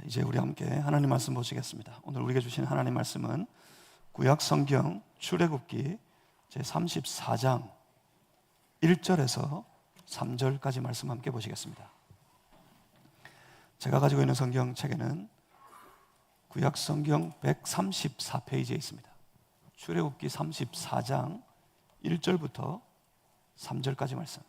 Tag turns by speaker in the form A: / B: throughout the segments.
A: 이제 우리 함께 하나님 말씀 보시겠습니다. 오늘 우리에게 주신 하나님 말씀은 구약 성경 출애굽기 제34장 1절에서 3절까지 말씀 함께 보시겠습니다. 제가 가지고 있는 성경책에는 구약 성경 134페이지에 있습니다. 출애굽기 34장 1절부터 3절까지 말씀.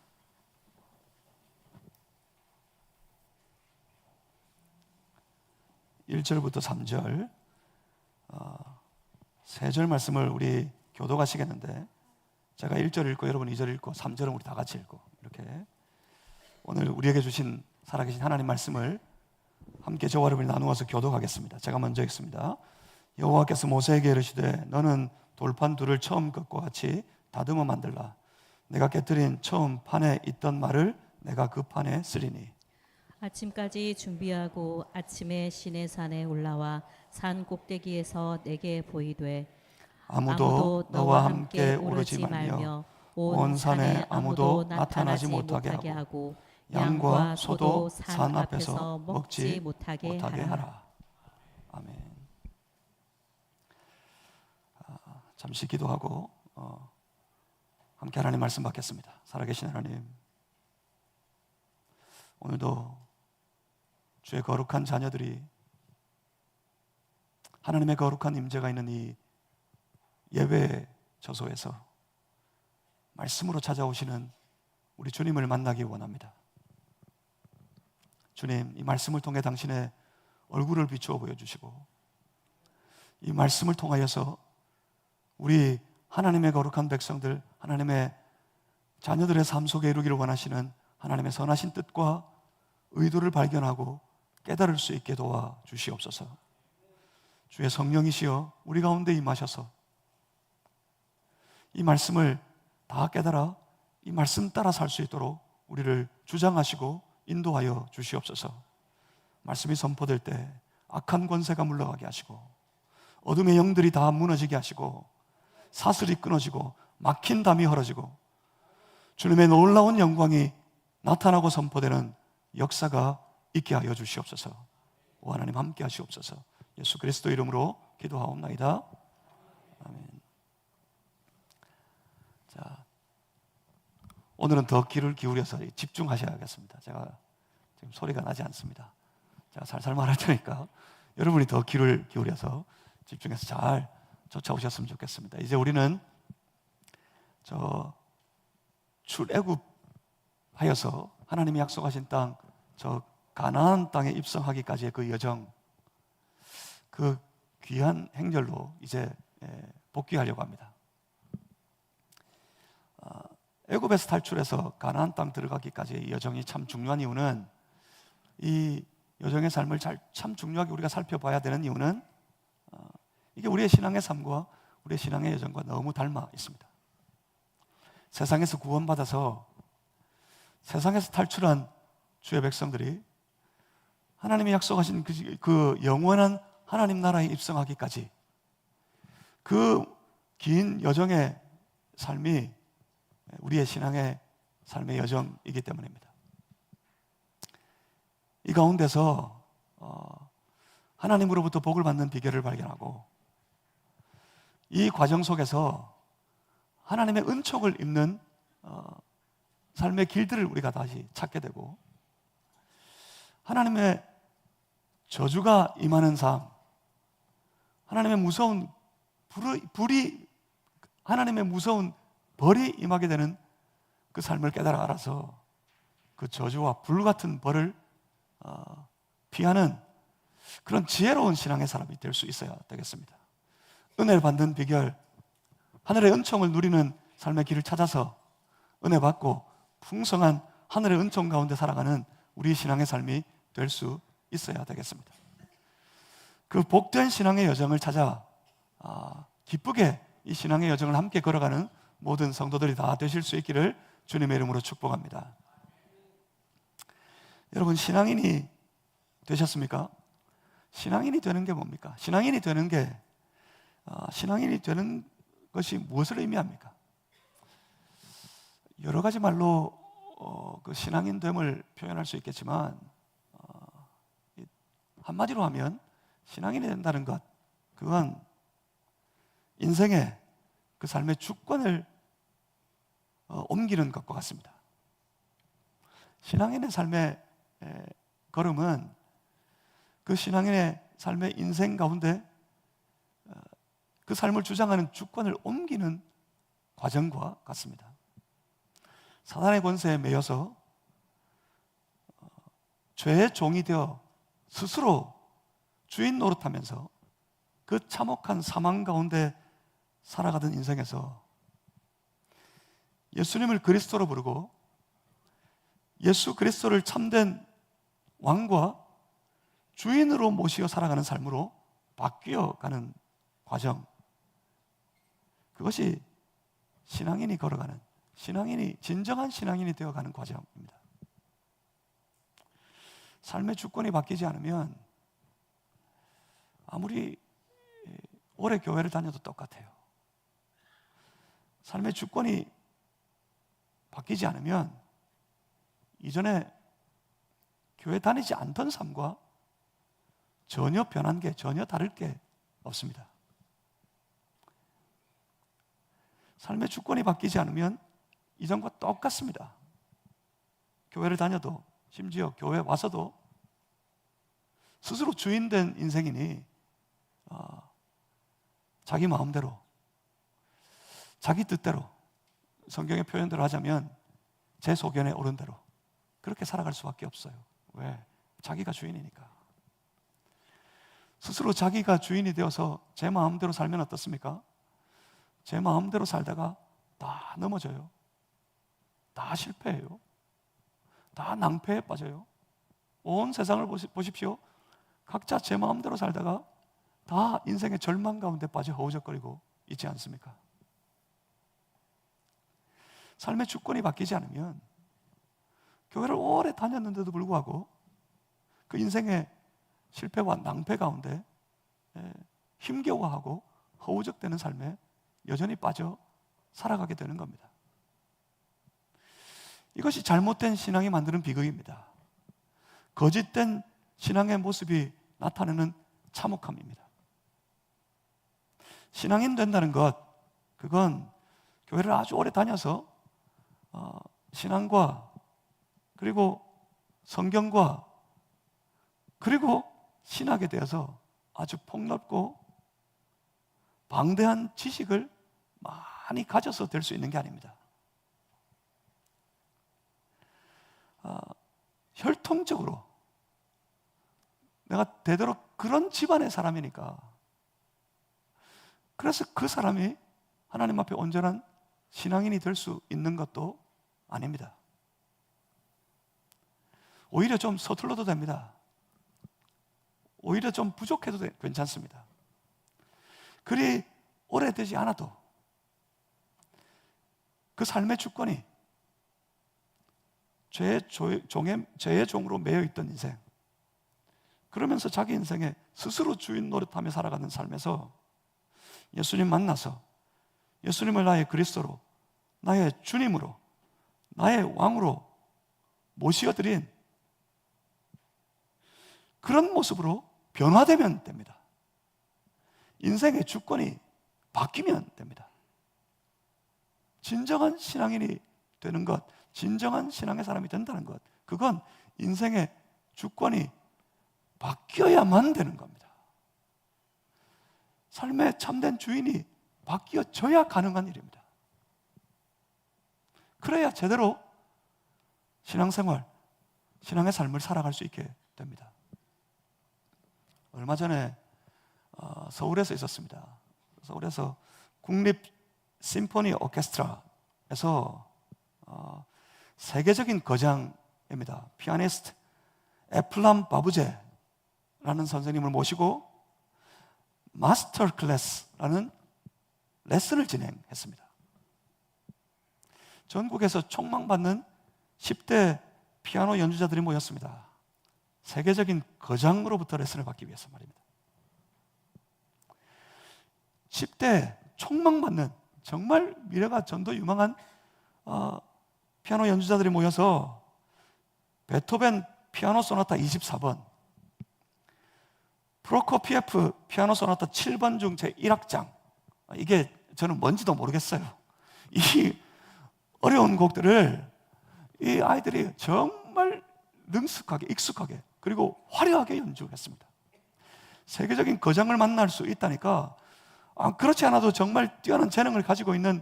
A: (1절부터) 3절 세 절 말씀을 우리 교도가시겠는데 제가 1절 읽고 여러분 2절 읽고 3절은 우리 다 같이 읽고 이렇게 오늘 우리에게 주신 살아계신 하나님 말씀을 함께 저와 여러분이 나누어서 교독하겠습니다. 제가 먼저 읽습니다. 여호와께서 모세에게 이르시되 너는 돌판 둘을 처음 것과 같이 다듬어 만들라. 내가 깨뜨린 처음 판에 있던 말을 내가 그 판에 쓰리니.
B: 아침까지 준비하고 아침에 시내산에 올라와 산 꼭대기에서 내게 보이되
A: 아무도 너와 함께 오르지 말며 온 산에 아무도 나타나지 못하게 하고 양과 소도 산 앞에서 먹지 못하게 하라. 아멘. 잠시 기도하고 함께 하나님 말씀 받겠습니다. 살아계신 하나님, 오늘도 주의 거룩한 자녀들이 하나님의 거룩한 임재가 있는 이 예배 저소에서 말씀으로 찾아오시는 우리 주님을 만나기 원합니다. 주님, 이 말씀을 통해 당신의 얼굴을 비추어 보여주시고 이 말씀을 통하여서 우리 하나님의 거룩한 백성들, 하나님의 자녀들의 삶 속에 이루기를 원하시는 하나님의 선하신 뜻과 의도를 발견하고 깨달을 수 있게 도와주시옵소서. 주의 성령이시여 우리 가운데 임하셔서 이 말씀을 다 깨달아 이 말씀 따라 살 수 있도록 우리를 주장하시고 인도하여 주시옵소서. 말씀이 선포될 때 악한 권세가 물러가게 하시고 어둠의 영들이 다 무너지게 하시고 사슬이 끊어지고 막힌 담이 헐어지고 주님의 놀라운 영광이 나타나고 선포되는 역사가 있게 하여 주시옵소서. 오 하나님 함께 하시옵소서. 예수 그리스도 이름으로 기도하옵나이다. 아멘. 자, 오늘은 더 귀를 기울여서 집중하셔야겠습니다. 제가 지금 소리가 나지 않습니다. 제가 살살 말할 테니까 여러분이 더 귀를 기울여서 집중해서 잘 쫓아오셨으면 좋겠습니다. 이제 우리는 출애굽하여서 하나님이 약속하신 땅, 가나안 땅에 입성하기까지의 그 여정, 그 귀한 행렬로 이제 복귀하려고 합니다. 애굽에서 탈출해서 가나안 땅 들어가기까지의 여정이 참 중요한 이유는, 이 여정의 삶을 참 중요하게 우리가 살펴봐야 되는 이유는 이게 우리의 신앙의 삶과 우리의 신앙의 여정과 너무 닮아 있습니다. 세상에서 구원받아서 세상에서 탈출한 주의 백성들이 하나님이 약속하신 그 영원한 하나님 나라에 입성하기까지 그 긴 여정의 삶이 우리의 신앙의 삶의 여정이기 때문입니다. 이 가운데서 하나님으로부터 복을 받는 비결을 발견하고 이 과정 속에서 하나님의 은총을 입는 삶의 길들을 우리가 다시 찾게 되고 하나님의 저주가 임하는 삶, 하나님의 무서운 하나님의 무서운 벌이 임하게 되는 그 삶을 깨달아 알아서 그 저주와 불 같은 벌을 피하는 그런 지혜로운 신앙의 사람이 될 수 있어야 되겠습니다. 은혜를 받는 비결, 하늘의 은총을 누리는 삶의 길을 찾아서 은혜 받고 풍성한 하늘의 은총 가운데 살아가는 우리 신앙의 삶이 될 수 있어야 되겠습니다. 그 복된 신앙의 여정을 찾아 기쁘게 이 신앙의 여정을 함께 걸어가는 모든 성도들이 다 되실 수 있기를 주님의 이름으로 축복합니다. 여러분, 신앙인이 되셨습니까? 신앙인이 되는 게 뭡니까? 신앙인이 되는 것이 무엇을 의미합니까? 여러 가지 말로 그 신앙인됨을 표현할 수 있겠지만 한마디로 하면 신앙인이 된다는 것, 그건 인생의 그 삶의 주권을 옮기는 것과 같습니다. 신앙인의 삶의 걸음은 그 신앙인의 삶의 인생 가운데 그 삶을 주장하는 주권을 옮기는 과정과 같습니다. 사단의 권세에 매여서 죄의 종이 되어 스스로 주인 노릇하면서 그 참혹한 사망 가운데 살아가던 인생에서 예수님을 그리스도로 부르고 예수 그리스도를 참된 왕과 주인으로 모시어 살아가는 삶으로 바뀌어가는 과정, 그것이 신앙인이 걸어가는, 진정한 신앙인이 되어가는 과정입니다. 삶의 주권이 바뀌지 않으면 아무리 오래 교회를 다녀도 똑같아요. 삶의 주권이 바뀌지 않으면 이전에 교회 다니지 않던 삶과 전혀 변한 게, 전혀 다를 게 없습니다. 삶의 주권이 바뀌지 않으면 이전과 똑같습니다. 교회를 다녀도, 심지어 교회 와서도 스스로 주인된 인생이니 자기 마음대로, 자기 뜻대로, 성경의 표현대로 하자면 제 소견에 옳은 대로 그렇게 살아갈 수밖에 없어요. 왜? 자기가 주인이니까. 스스로 자기가 주인이 되어서 제 마음대로 살면 어떻습니까? 제 마음대로 살다가 다 넘어져요. 다 실패해요. 다 낭패에 빠져요. 온 세상을 보십시오. 각자 제 마음대로 살다가 다 인생의 절망 가운데 빠져 허우적거리고 있지 않습니까? 삶의 주권이 바뀌지 않으면 교회를 오래 다녔는데도 불구하고 그 인생의 실패와 낭패 가운데 힘겨워하고 허우적대는 삶에 여전히 빠져 살아가게 되는 겁니다. 이것이 잘못된 신앙이 만드는 비극입니다. 거짓된 신앙의 모습이 나타내는 참혹함입니다. 신앙인 된다는 것, 그건 교회를 아주 오래 다녀서 신앙과 그리고 성경과 그리고 신학에 대해서 아주 폭넓고 방대한 지식을 많이 가져서 될 수 있는 게 아닙니다. 혈통적으로 내가 대대로 그런 집안의 사람이니까, 그래서 그 사람이 하나님 앞에 온전한 신앙인이 될 수 있는 것도 아닙니다. 오히려 좀 서툴러도 됩니다. 오히려 좀 부족해도 괜찮습니다. 그리 오래되지 않아도 그 삶의 주권이 죄의 종으로 매여 있던 인생, 그러면서 자기 인생에 스스로 주인 노릇하며 살아가는 삶에서 예수님 만나서 예수님을 나의 그리스도로, 나의 주님으로, 나의 왕으로 모시어드린 그런 모습으로 변화되면 됩니다. 인생의 주권이 바뀌면 됩니다. 진정한 신앙인이 되는 것, 진정한 신앙의 사람이 된다는 것, 그건 인생의 주권이 바뀌어야만 되는 겁니다. 삶의 참된 주인이 바뀌어져야 가능한 일입니다. 그래야 제대로 신앙생활, 신앙의 삶을 살아갈 수 있게 됩니다. 얼마 전에 서울에서 있었습니다. 서울에서 국립 심포니 오케스트라에서 세계적인 거장입니다. 피아니스트 에플람 바부제라는 선생님을 모시고 마스터 클래스라는 레슨을 진행했습니다. 전국에서 촉망받는 10대 피아노 연주자들이 모였습니다. 세계적인 거장으로부터 레슨을 받기 위해서 말입니다. 10대 촉망받는 정말 미래가 전도 유망한 피아노 연주자들이 모여서 베토벤 피아노 소나타 24번, 프로코피에프 피아노 소나타 7번 중 제 1악장, 이게 저는 뭔지도 모르겠어요. 이 어려운 곡들을 이 아이들이 정말 능숙하게, 익숙하게, 그리고 화려하게 연주했습니다. 세계적인 거장을 만날 수 있다니까, 그렇지 않아도 정말 뛰어난 재능을 가지고 있는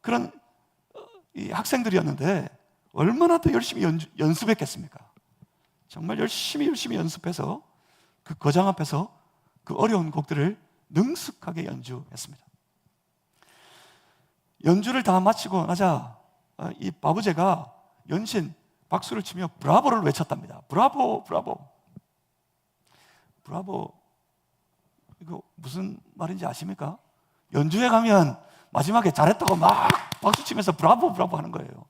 A: 그런 이 학생들이었는데 얼마나 더 열심히 연습했겠습니까? 정말 열심히 연습해서 그 거장 앞에서 그 어려운 곡들을 능숙하게 연주했습니다. 연주를 다 마치고 나자 이 바부제가 연신 박수를 치며 브라보를 외쳤답니다. 브라보, 브라보. 브라보, 이거 무슨 말인지 아십니까? 연주회 가면 마지막에 잘했다고 막 박수 치면서 브라보, 브라보 하는 거예요.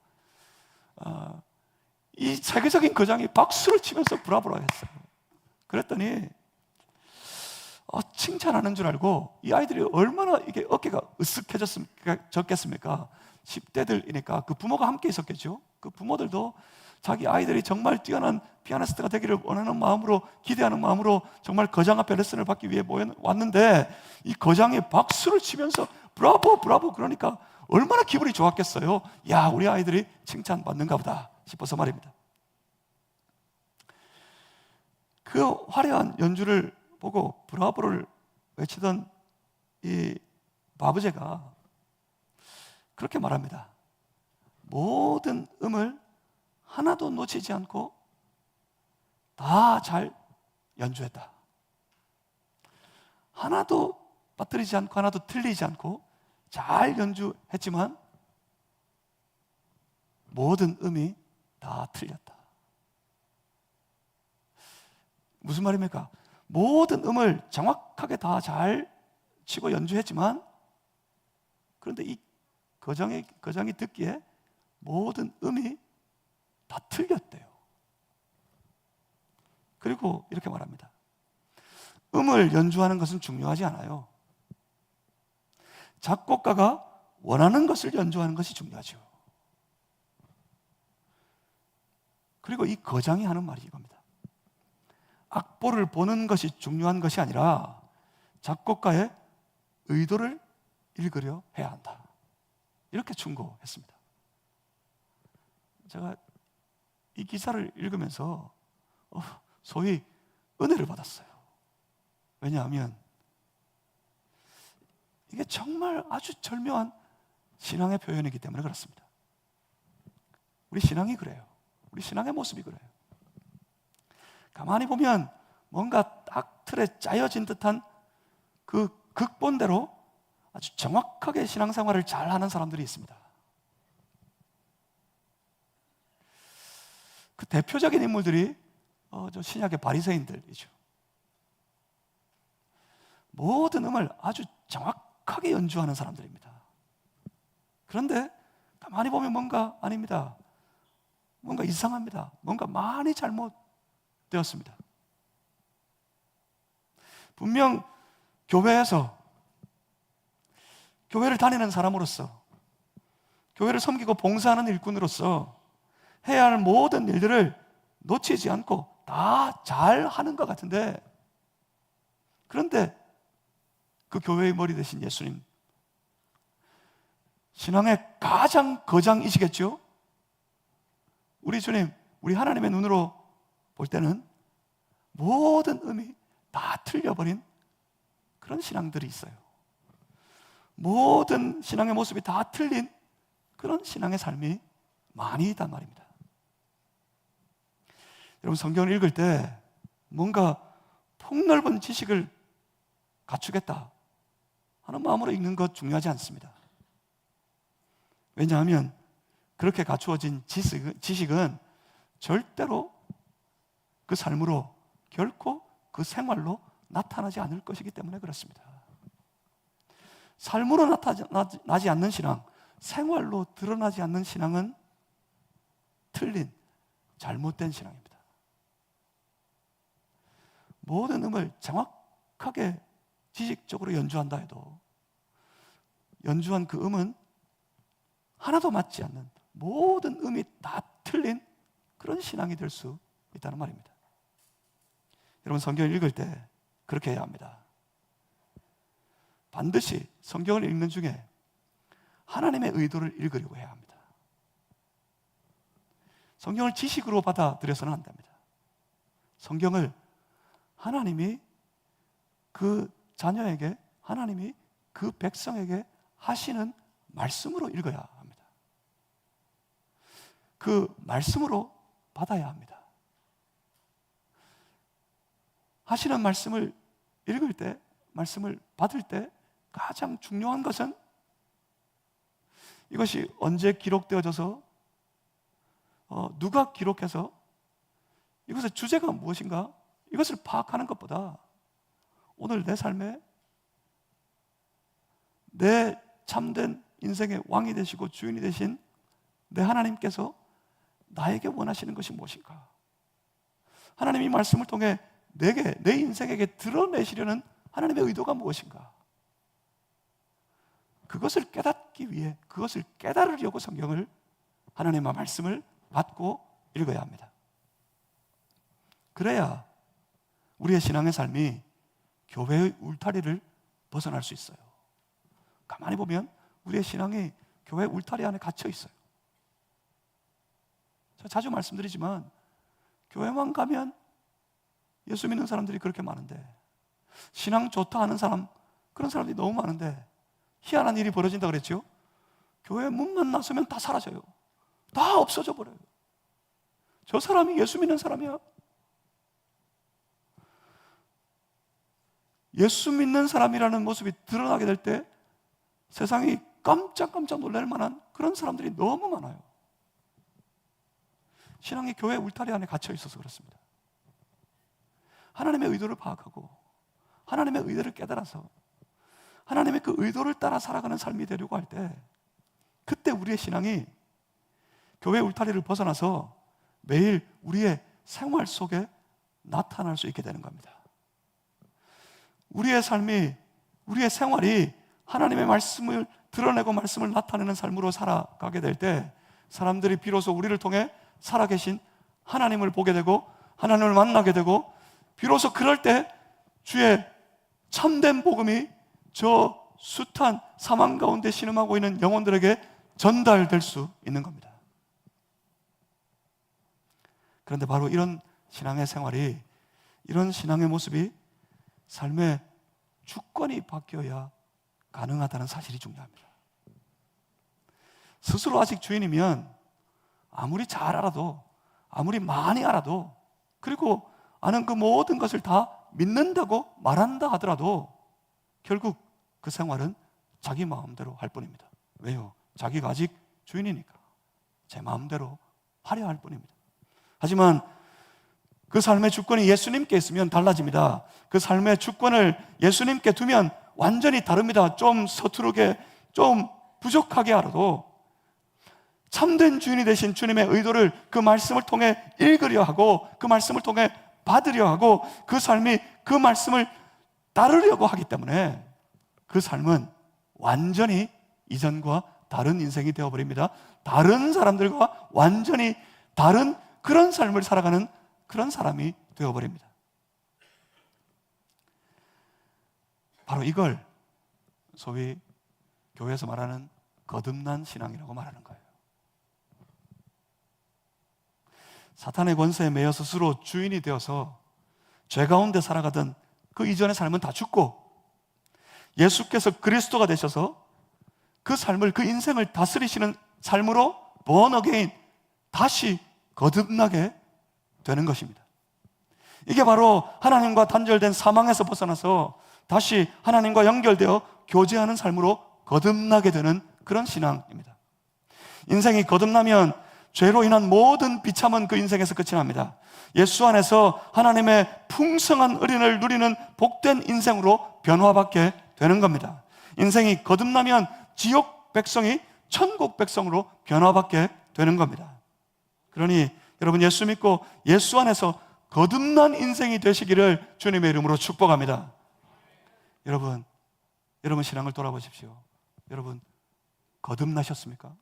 A: 이 세계적인 거장이 박수를 치면서 브라보라고 했어요. 그랬더니 칭찬하는 줄 알고 이 아이들이 얼마나 이게 어깨가 으쓱해졌겠습니까? 10대들이니까 그 부모가 함께 있었겠죠. 그 부모들도 자기 아이들이 정말 뛰어난 피아니스트가 되기를 원하는 마음으로, 기대하는 마음으로 정말 거장 앞에 레슨을 받기 위해 왔는데 이 거장이 박수를 치면서 브라보, 브라보 그러니까 얼마나 기분이 좋았겠어요. 야, 우리 아이들이 칭찬받는가 보다 싶어서 말입니다. 그 화려한 연주를 보고 브라보를 외치던 이 바부제가 그렇게 말합니다. 모든 음을 하나도 놓치지 않고 다 잘 연주했다. 하나도 빠뜨리지 않고 하나도 틀리지 않고 잘 연주했지만 모든 음이 다 틀렸다. 무슨 말입니까? 모든 음을 정확하게 다 잘 치고 연주했지만 그런데 이 거장이 듣기에 모든 음이 다 틀렸대요. 그리고 이렇게 말합니다. 음을 연주하는 것은 중요하지 않아요. 작곡가가 원하는 것을 연주하는 것이 중요하죠. 그리고 이 거장이 하는 말이 이겁니다. 악보를 보는 것이 중요한 것이 아니라 작곡가의 의도를 읽으려 해야 한다. 이렇게 충고했습니다. 제가 이 기사를 읽으면서 소위 은혜를 받았어요. 왜냐하면 이게 정말 아주 절묘한 신앙의 표현이기 때문에 그렇습니다. 우리 신앙이 그래요. 우리 신앙의 모습이 그래요. 가만히 보면 뭔가 딱 틀에 짜여진 듯한 그 극본대로 아주 정확하게 신앙생활을 잘하는 사람들이 있습니다. 그 대표적인 인물들이 저 신약의 바리새인들이죠. 모든 음을 아주 정확하게 연주하는 사람들입니다. 그런데 가만히 보면 뭔가 아닙니다. 뭔가 이상합니다. 뭔가 많이 잘못되었습니다. 분명 교회에서 교회를 다니는 사람으로서 교회를 섬기고 봉사하는 일꾼으로서 해야 할 모든 일들을 놓치지 않고 다 잘하는 것 같은데 그런데 그 교회의 머리 대신 예수님 신앙의 가장 거장이시겠죠? 우리 주님, 우리 하나님의 눈으로 볼 때는 모든 음이 다 틀려버린 그런 신앙들이 있어요. 모든 신앙의 모습이 다 틀린 그런 신앙의 삶이 많이 있단 말입니다. 여러분 성경을 읽을 때 뭔가 폭넓은 지식을 갖추겠다 하는 마음으로 읽는 것 중요하지 않습니다. 왜냐하면 그렇게 갖추어진 지식은 절대로 그 삶으로 결코 그 생활로 나타나지 않을 것이기 때문에 그렇습니다. 삶으로 나타나지 않는 신앙, 생활로 드러나지 않는 신앙은 틀린, 잘못된 신앙입니다. 모든 음을 정확하게 지식적으로 연주한다 해도 연주한 그 음은 하나도 맞지 않는 모든 음이 다 틀린 그런 신앙이 될 수 있다는 말입니다. 여러분 성경을 읽을 때 그렇게 해야 합니다. 반드시 성경을 읽는 중에 하나님의 의도를 읽으려고 해야 합니다. 성경을 지식으로 받아들여서는 안 됩니다. 성경을 하나님이 그 자녀에게, 하나님이 그 백성에게 하시는 말씀으로 읽어야 합니다. 그 말씀으로 받아야 합니다. 하시는 말씀을 읽을 때, 말씀을 받을 때 가장 중요한 것은 이것이 언제 기록되어져서 누가 기록해서 이것의 주제가 무엇인가, 이것을 파악하는 것보다 오늘 내 삶에 내 참된 인생의 왕이 되시고 주인이 되신 내 하나님께서 나에게 원하시는 것이 무엇인가, 하나님이 말씀을 통해 내게, 내 인생에게 드러내시려는 하나님의 의도가 무엇인가, 그것을 깨닫기 위해, 그것을 깨달으려고 성경을, 하나님의 말씀을 받고 읽어야 합니다. 그래야 우리의 신앙의 삶이 교회의 울타리를 벗어날 수 있어요. 가만히 보면 우리의 신앙이 교회 울타리 안에 갇혀 있어요. 제가 자주 말씀드리지만 교회만 가면 예수 믿는 사람들이 그렇게 많은데, 신앙 좋다 하는 사람, 그런 사람들이 너무 많은데 희한한 일이 벌어진다 그랬죠. 교회 문만 나서면 다 사라져요. 다 없어져 버려요. 저 사람이 예수 믿는 사람이야? 예수 믿는 사람이라는 모습이 드러나게 될 때 세상이 깜짝깜짝 놀랄 만한 그런 사람들이 너무 많아요. 신앙이 교회 울타리 안에 갇혀 있어서 그렇습니다. 하나님의 의도를 파악하고 하나님의 의도를 깨달아서 하나님의 그 의도를 따라 살아가는 삶이 되려고 할 때, 그때 우리의 신앙이 교회 울타리를 벗어나서 매일 우리의 생활 속에 나타날 수 있게 되는 겁니다. 우리의 삶이, 우리의 생활이 하나님의 말씀을 드러내고 말씀을 나타내는 삶으로 살아가게 될 때 사람들이 비로소 우리를 통해 살아계신 하나님을 보게 되고 하나님을 만나게 되고, 비로소 그럴 때 주의 참된 복음이 저 숱한 사망 가운데 신음하고 있는 영혼들에게 전달될 수 있는 겁니다. 그런데 바로 이런 신앙의 생활이, 이런 신앙의 모습이 삶의 주권이 바뀌어야 가능하다는 사실이 중요합니다. 스스로 아직 주인이면 아무리 잘 알아도, 아무리 많이 알아도, 그리고 아는 그 모든 것을 다 믿는다고 말한다 하더라도 결국 그 생활은 자기 마음대로 할 뿐입니다. 왜요? 자기가 아직 주인이니까 제 마음대로 하려 할 뿐입니다. 하지만 그 삶의 주권이 예수님께 있으면 달라집니다. 그 삶의 주권을 예수님께 두면 완전히 다릅니다. 좀 서투르게, 좀 부족하게 알아도 참된 주인이 되신 주님의 의도를 그 말씀을 통해 읽으려 하고, 그 말씀을 통해 받으려 하고, 그 삶이 그 말씀을 따르려고 하기 때문에 그 삶은 완전히 이전과 다른 인생이 되어버립니다. 다른 사람들과 완전히 다른 그런 삶을 살아가는 그런 사람이 되어버립니다. 바로 이걸 소위 교회에서 말하는 거듭난 신앙이라고 말하는 거예요. 사탄의 권세에 매여 스스로 주인이 되어서 죄 가운데 살아가던 그 이전의 삶은 다 죽고, 예수께서 그리스도가 되셔서 그 삶을, 그 인생을 다스리시는 삶으로 born again, 다시 거듭나게 되는 것입니다. 이게 바로 하나님과 단절된 사망에서 벗어나서 다시 하나님과 연결되어 교제하는 삶으로 거듭나게 되는 그런 신앙입니다. 인생이 거듭나면 죄로 인한 모든 비참은 그 인생에서 끝이 납니다. 예수 안에서 하나님의 풍성한 은혜를 누리는 복된 인생으로 변화받게 되는 겁니다. 인생이 거듭나면 지옥 백성이 천국 백성으로 변화받게 되는 겁니다. 그러니 여러분, 예수 믿고 예수 안에서 거듭난 인생이 되시기를 주님의 이름으로 축복합니다. 여러분 신앙을 돌아보십시오. 여러분 거듭나셨습니까?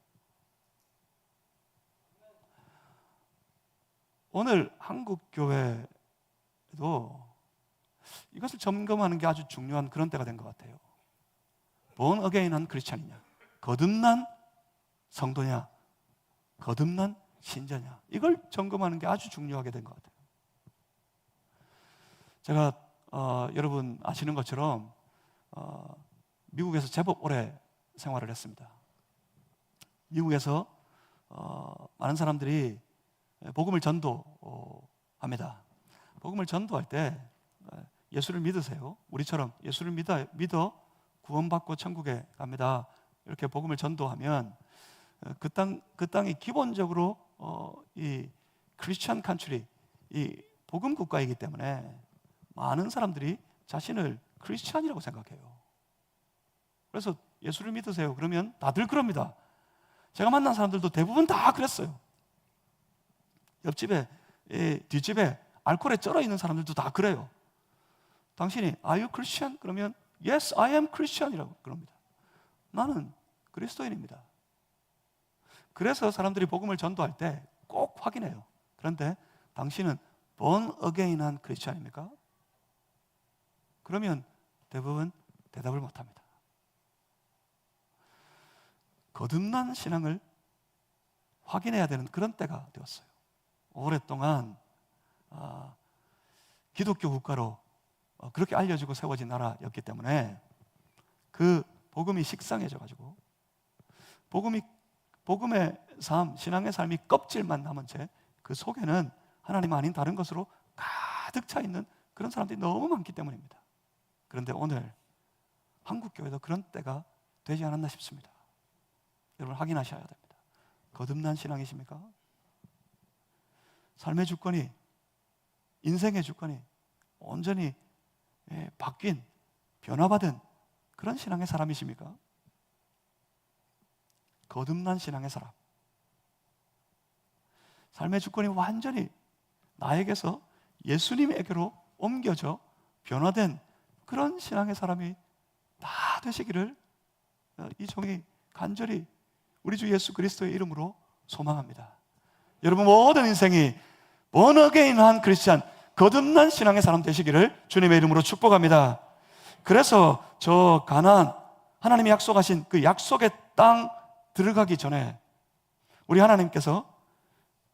A: 오늘 한국 교회도 이것을 점검하는 게 아주 중요한 그런 때가 된 것 같아요. born again한 크리스찬이냐, 거듭난 성도냐, 거듭난 신자냐, 이걸 점검하는 게 아주 중요하게 된 것 같아요. 제가 여러분 아시는 것처럼 미국에서 제법 오래 생활을 했습니다. 미국에서 많은 사람들이 복음을 전도합니다. 복음을 전도할 때 예수를 믿으세요, 우리처럼 예수를 믿어 구원받고 천국에 갑니다, 이렇게 복음을 전도하면 그 땅이 기본적으로 이 크리스천 컨트리, 이 복음 국가이기 때문에 많은 사람들이 자신을 크리스천이라고 생각해요. 그래서 예수를 믿으세요 그러면 다들 그럽니다. 제가 만난 사람들도 대부분 다 그랬어요. 옆집에, 뒷집에 알코올에 쩔어 있는 사람들도 다 그래요. 당신이 Are you Christian? 그러면 Yes, I am Christian이라고 그럽니다. 나는 그리스도인입니다. 그래서 사람들이 복음을 전도할 때 꼭 확인해요. 그런데 당신은 born again한 크리스찬입니까? 그러면 대부분 대답을 못합니다. 거듭난 신앙을 확인해야 되는 그런 때가 되었어요. 오랫동안 기독교 국가로 그렇게 알려지고 세워진 나라였기 때문에 그 복음이 식상해져가지고 복음의 삶, 신앙의 삶이 껍질만 남은 채 그 속에는 하나님 아닌 다른 것으로 가득 차 있는 그런 사람들이 너무 많기 때문입니다. 그런데 오늘 한국 교회도 그런 때가 되지 않았나 싶습니다. 여러분 확인하셔야 됩니다. 거듭난 신앙이십니까? 삶의 주권이, 인생의 주권이 온전히 바뀐, 변화받은 그런 신앙의 사람이십니까? 거듭난 신앙의 사람, 삶의 주권이 완전히 나에게서 예수님에게로 옮겨져 변화된 그런 신앙의 사람이 다 되시기를 이 종이 간절히 우리 주 예수 그리스도의 이름으로 소망합니다. 여러분 모든 인생이 born again한 크리스찬, 거듭난 신앙의 사람 되시기를 주님의 이름으로 축복합니다. 그래서 저 가나안, 하나님이 약속하신 그 약속의 땅 들어가기 전에 우리 하나님께서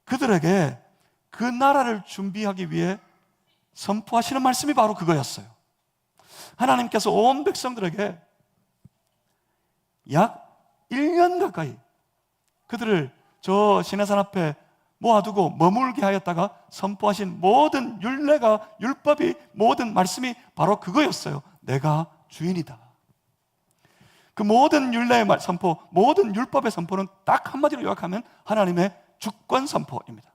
A: 그들에게 그 나라를 준비하기 위해 선포하시는 말씀이 바로 그거였어요. 하나님께서 온 백성들에게 약 1년 가까이 그들을 저 시내산 앞에 모아두고 머물게 하였다가 선포하신 모든 율례가, 율법이, 모든 말씀이 바로 그거였어요. 내가 주인이다. 그 모든 율례의 선포, 모든 율법의 선포는 딱 한마디로 요약하면 하나님의 주권 선포입니다.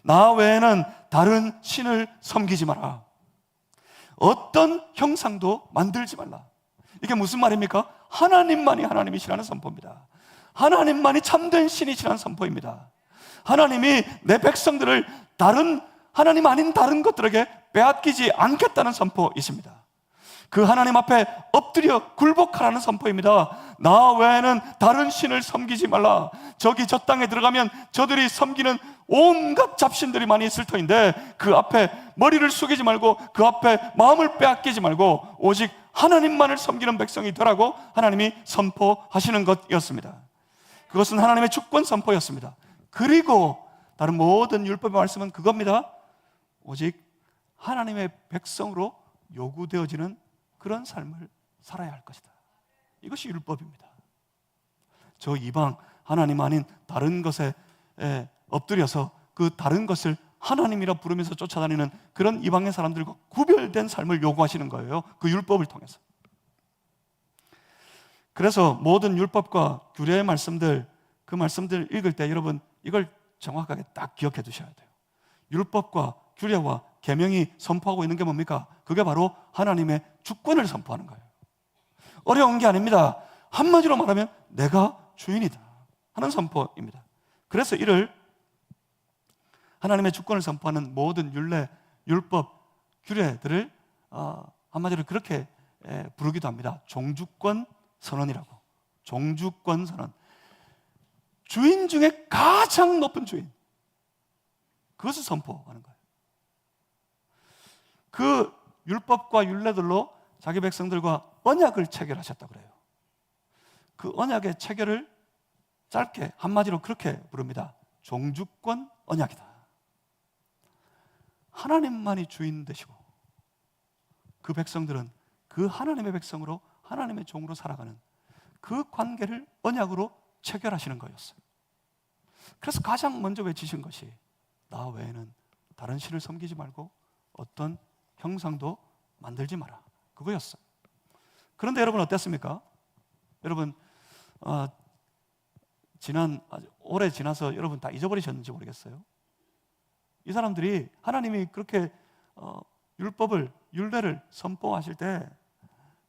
A: 나 외에는 다른 신을 섬기지 마라. 어떤 형상도 만들지 말라. 이게 무슨 말입니까? 하나님만이 하나님이시라는 선포입니다. 하나님만이 참된 신이시라는 선포입니다. 하나님이 내 백성들을 다른 하나님 아닌 다른 것들에게 빼앗기지 않겠다는 선포이십니다. 그 하나님 앞에 엎드려 굴복하라는 선포입니다. 나 외에는 다른 신을 섬기지 말라. 저기 저 땅에 들어가면 저들이 섬기는 온갖 잡신들이 많이 있을 터인데 그 앞에 머리를 숙이지 말고 그 앞에 마음을 빼앗기지 말고 오직 하나님만을 섬기는 백성이 되라고 하나님이 선포하시는 것이었습니다. 그것은 하나님의 주권 선포였습니다. 그리고 다른 모든 율법의 말씀은 그겁니다. 오직 하나님의 백성으로 요구되어지는 그런 삶을 살아야 할 것이다. 이것이 율법입니다. 저 이방 하나님 아닌 다른 것에 엎드려서 그 다른 것을 하나님이라 부르면서 쫓아다니는 그런 이방의 사람들과 구별된 삶을 요구하시는 거예요. 그 율법을 통해서. 그래서 모든 율법과 규례의 말씀들, 그 말씀들 읽을 때 여러분 이걸 정확하게 딱 기억해 두셔야 돼요. 율법과 규례와 계명이 선포하고 있는 게 뭡니까? 그게 바로 하나님의 주권을 선포하는 거예요. 어려운 게 아닙니다. 한마디로 말하면 내가 주인이다 하는 선포입니다. 그래서 이를 하나님의 주권을 선포하는 모든 율례, 율법, 규례들을 한마디로 그렇게 부르기도 합니다. 종주권 선언이라고. 종주권 선언. 주인 중에 가장 높은 주인, 그것을 선포하는 거예요. 그 율법과 율례들로 자기 백성들과 언약을 체결하셨다고 그래요. 그 언약의 체결을 짧게 한마디로 그렇게 부릅니다. 종주권 언약이다. 하나님만이 주인 되시고 그 백성들은 그 하나님의 백성으로 하나님의 종으로 살아가는 그 관계를 언약으로 체결하시는 거였어요. 그래서 가장 먼저 외치신 것이 나 외에는 다른 신을 섬기지 말고 어떤 형상도 만들지 마라, 그거였어요. 그런데 여러분 어땠습니까? 여러분 오래 지나서 여러분 다 잊어버리셨는지 모르겠어요. 이 사람들이 하나님이 그렇게 율법을, 율례를 선포하실 때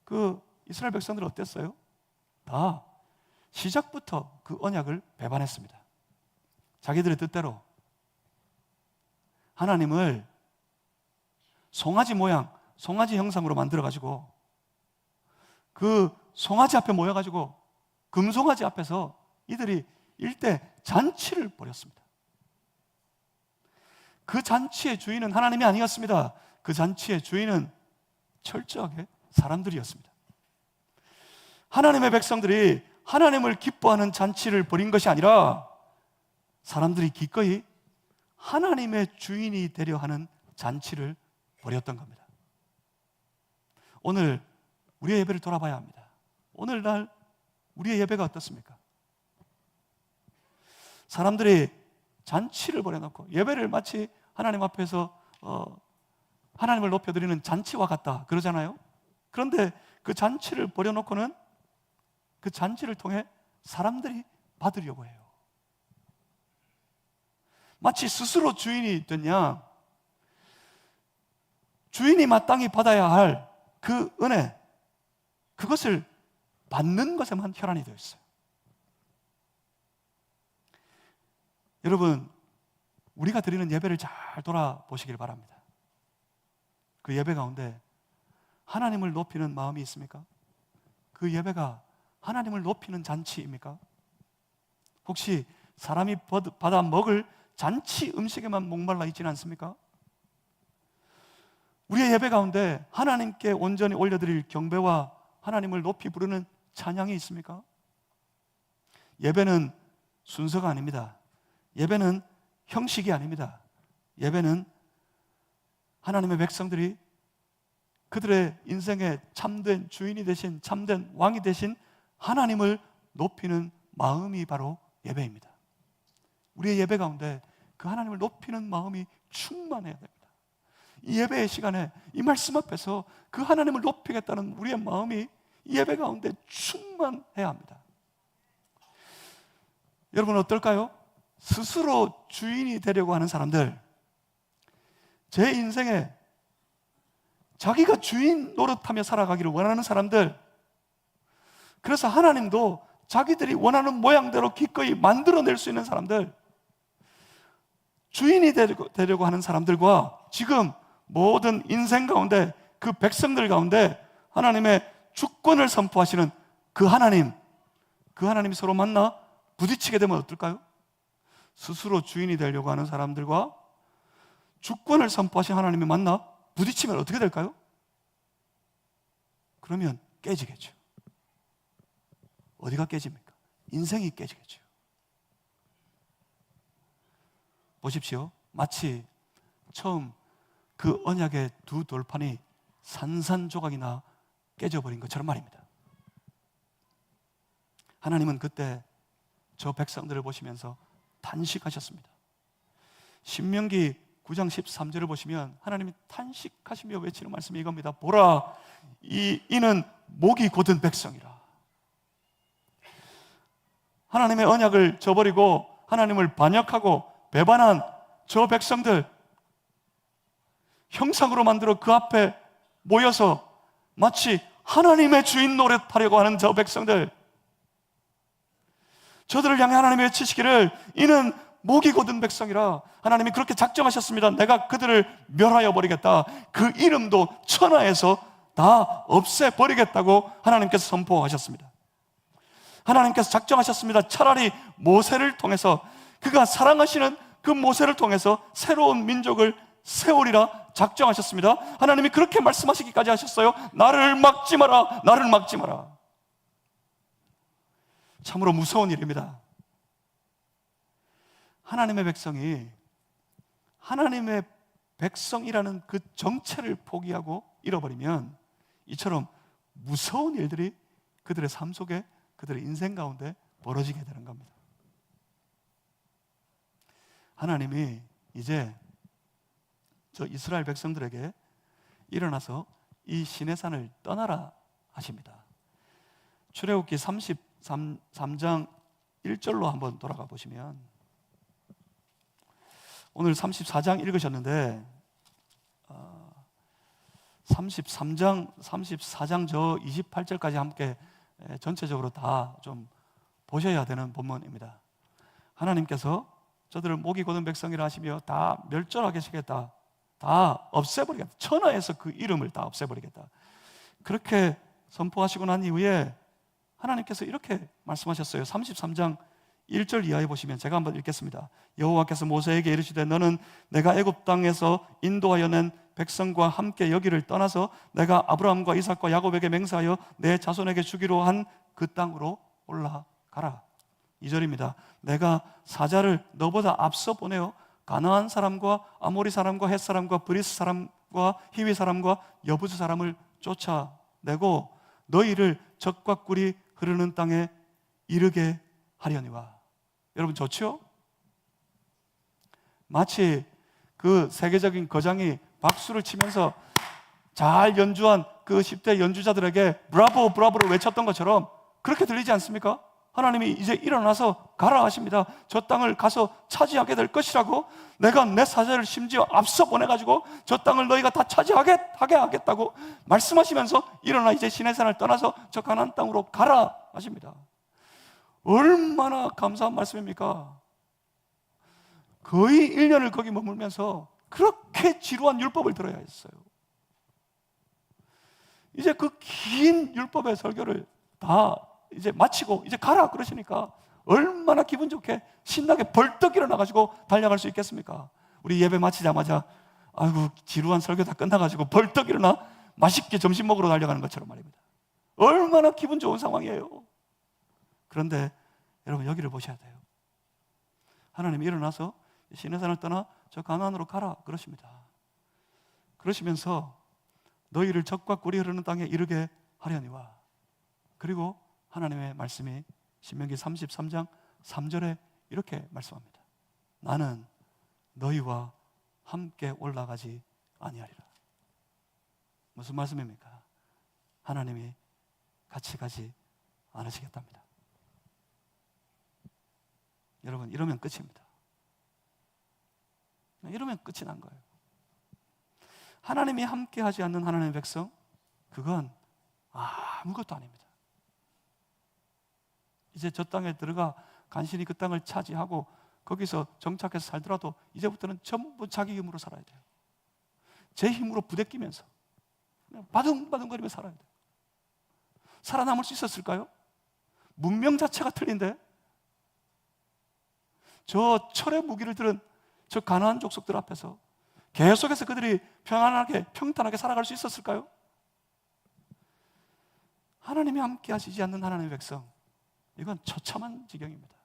A: 그 이스라엘 백성들은 어땠어요? 다 시작부터 그 언약을 배반했습니다. 자기들의 뜻대로 하나님을 송아지 모양, 송아지 형상으로 만들어가지고 그 송아지 앞에 모여가지고 금송아지 앞에서 이들이 일대 잔치를 벌였습니다. 그 잔치의 주인은 하나님이 아니었습니다. 그 잔치의 주인은 철저하게 사람들이었습니다. 하나님의 백성들이 하나님을 기뻐하는 잔치를 벌인 것이 아니라 사람들이 기꺼이 하나님의 주인이 되려 하는 잔치를 벌였던 겁니다. 오늘 우리의 예배를 돌아봐야 합니다. 오늘날 우리의 예배가 어떻습니까? 사람들이 잔치를 벌여놓고 예배를 마치 하나님 앞에서 하나님을 높여드리는 잔치와 같다 그러잖아요. 그런데 그 잔치를 벌여놓고는 그 잔치를 통해 사람들이 받으려고 해요. 마치 스스로 주인이 됐냐, 주인이 마땅히 받아야 할 그 은혜, 그것을 받는 것에만 혈안이 되어 있어요. 여러분, 우리가 드리는 예배를 잘 돌아보시길 바랍니다. 그 예배 가운데 하나님을 높이는 마음이 있습니까? 그 예배가 하나님을 높이는 잔치입니까? 혹시 사람이 받아 먹을 잔치 음식에만 목말라 있지는 않습니까? 우리의 예배 가운데 하나님께 온전히 올려드릴 경배와 하나님을 높이 부르는 찬양이 있습니까? 예배는 순서가 아닙니다. 예배는 형식이 아닙니다. 예배는 하나님의 백성들이 그들의 인생의 참된 주인이 되신, 참된 왕이 되신 하나님을 높이는 마음이 바로 예배입니다. 우리의 예배 가운데 그 하나님을 높이는 마음이 충만해야 됩니다. 이 예배의 시간에 이 말씀 앞에서 그 하나님을 높이겠다는 우리의 마음이 이 예배 가운데 충만해야 합니다. 여러분 어떨까요? 스스로 주인이 되려고 하는 사람들, 제 인생에 자기가 주인 노릇하며 살아가기를 원하는 사람들, 그래서 하나님도 자기들이 원하는 모양대로 기꺼이 만들어낼 수 있는 사람들, 주인이 되려고 하는 사람들과 지금 모든 인생 가운데 그 백성들 가운데 하나님의 주권을 선포하시는 그 하나님이 서로 만나 부딪히게 되면 어떨까요? 스스로 주인이 되려고 하는 사람들과 주권을 선포하신 하나님이 만나 부딪히면 어떻게 될까요? 그러면 깨지겠죠. 어디가 깨집니까? 인생이 깨지겠죠. 보십시오. 마치 처음 그 언약의 두 돌판이 산산조각이나 깨져버린 것처럼 말입니다. 하나님은 그때 저 백성들을 보시면서 탄식하셨습니다. 신명기 9장 13절을 보시면 하나님이 탄식하시며 외치는 말씀이 이겁니다. 보라, 이는 목이 곧은 백성이라. 하나님의 언약을 저버리고 하나님을 반역하고 배반한 저 백성들, 형상으로 만들어 그 앞에 모여서 마치 하나님의 주인 노릇하려고 하는 저 백성들, 저들을 향해 하나님이 외치시기를 이는 목이 곧은 백성이라. 하나님이 그렇게 작정하셨습니다. 내가 그들을 멸하여 버리겠다. 그 이름도 천하에서 다 없애버리겠다고 하나님께서 선포하셨습니다. 하나님께서 작정하셨습니다. 차라리 모세를 통해서, 그가 사랑하시는 그 모세를 통해서 새로운 민족을 세우리라 작정하셨습니다. 하나님이 그렇게 말씀하시기까지 하셨어요. 나를 막지 마라, 나를 막지 마라. 참으로 무서운 일입니다. 하나님의 백성이 하나님의 백성이라는 그 정체를 포기하고 잃어버리면 이처럼 무서운 일들이 그들의 삶 속에, 그들의 인생 가운데 벌어지게 되는 겁니다. 하나님이 이제 저 이스라엘 백성들에게 일어나서 이 시내산을 떠나라 하십니다. 출애굽기 33장 1절로 한번 돌아가 보시면, 오늘 34장 읽으셨는데 34장 저 28절까지 함께 전체적으로 다 좀 보셔야 되는 본문입니다. 하나님께서 저들을 목이 곧은 백성이라 하시며 다 멸절하게 하시겠다, 다 없애버리겠다, 천하에서 그 이름을 다 없애버리겠다, 그렇게 선포하시고 난 이후에 하나님께서 이렇게 말씀하셨어요. 33장 1절 이하에 보시면, 제가 한번 읽겠습니다. 여호와께서 모세에게 이르시되 너는 내가 애굽 땅에서 인도하여 낸 백성과 함께 여기를 떠나서 내가 아브라함과 이삭과 야곱에게 맹세하여 내 자손에게 주기로 한 그 땅으로 올라가라. 2절입니다. 내가 사자를 너보다 앞서 보내어 가나안 사람과 아모리 사람과 헷 사람과 브리스 사람과 히위 사람과 여부스 사람을 쫓아내고 너희를 젖과 꿀이 흐르는 땅에 이르게 하려니와. 여러분 좋죠? 마치 그 세계적인 거장이 박수를 치면서 잘 연주한 그 10대 연주자들에게 브라보 브라보를 외쳤던 것처럼 그렇게 들리지 않습니까? 하나님이 이제 일어나서 가라 하십니다. 저 땅을 가서 차지하게 될 것이라고, 내가 내 사자를 심지어 앞서 보내가지고 저 땅을 너희가 다 차지하게 하겠다고 말씀하시면서 일어나 이제 시내산을 떠나서 저 가나안 땅으로 가라 하십니다. 얼마나 감사한 말씀입니까? 거의 1년을 거기 머물면서 그렇게 지루한 율법을 들어야 했어요. 이제 그 긴 율법의 설교를 다 이제 마치고 이제 가라 그러시니까 얼마나 기분 좋게 신나게 벌떡 일어나가지고 달려갈 수 있겠습니까? 우리 예배 마치자마자 아이고 지루한 설교 다 끝나가지고 벌떡 일어나 맛있게 점심 먹으러 달려가는 것처럼 말입니다. 얼마나 기분 좋은 상황이에요. 그런데 여러분 여기를 보셔야 돼요. 하나님이 일어나서 시내산을 떠나 저 가나안으로 가라 그러십니다. 그러시면서 너희를 젖과 꿀이 흐르는 땅에 이르게 하려니와. 그리고 하나님의 말씀이 신명기 33장 3절에 이렇게 말씀합니다. 나는 너희와 함께 올라가지 아니하리라. 무슨 말씀입니까? 하나님이 같이 가지 않으시겠답니다. 여러분 이러면 끝입니다. 이러면 끝이 난 거예요. 하나님이 함께 하지 않는 하나님의 백성, 그건 아무것도 아닙니다. 이제 저 땅에 들어가 간신히 그 땅을 차지하고 거기서 정착해서 살더라도 이제부터는 전부 자기 힘으로 살아야 돼요. 제 힘으로 부대끼면서 그냥 바둥바둥거리며 살아야 돼요. 살아남을 수 있었을까요? 문명 자체가 틀린데 저 철의 무기를 들은 저 가나안 족속들 앞에서 계속해서 그들이 평안하게 평탄하게 살아갈 수 있었을까요? 하나님이 함께 하시지 않는 하나님의 백성, 이건 처참한 지경입니다.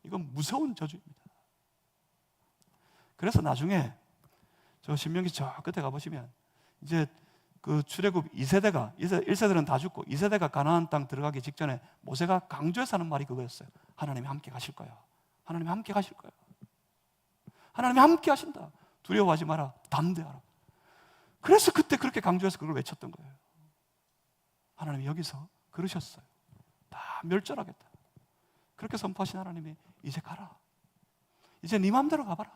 A: 이건 무서운 저주입니다. 그래서 나중에 저 신명기 저 끝에 가보시면 이제 그 출애굽 2세대가 1세대는 다 죽고 2세대가 가나안 땅 들어가기 직전에 모세가 강조해서 하는 말이 그거였어요. 하나님이 함께 가실 거야. 하나님이 함께 가실 거야. 하나님이 함께 하신다. 두려워하지 마라. 담대하라. 그래서 그때 그렇게 강조해서 그걸 외쳤던 거예요. 하나님이 여기서 그러셨어요. 다 멸절하겠다. 그렇게 선포하신 하나님이 이제 가라. 이제 네 마음대로 가봐라.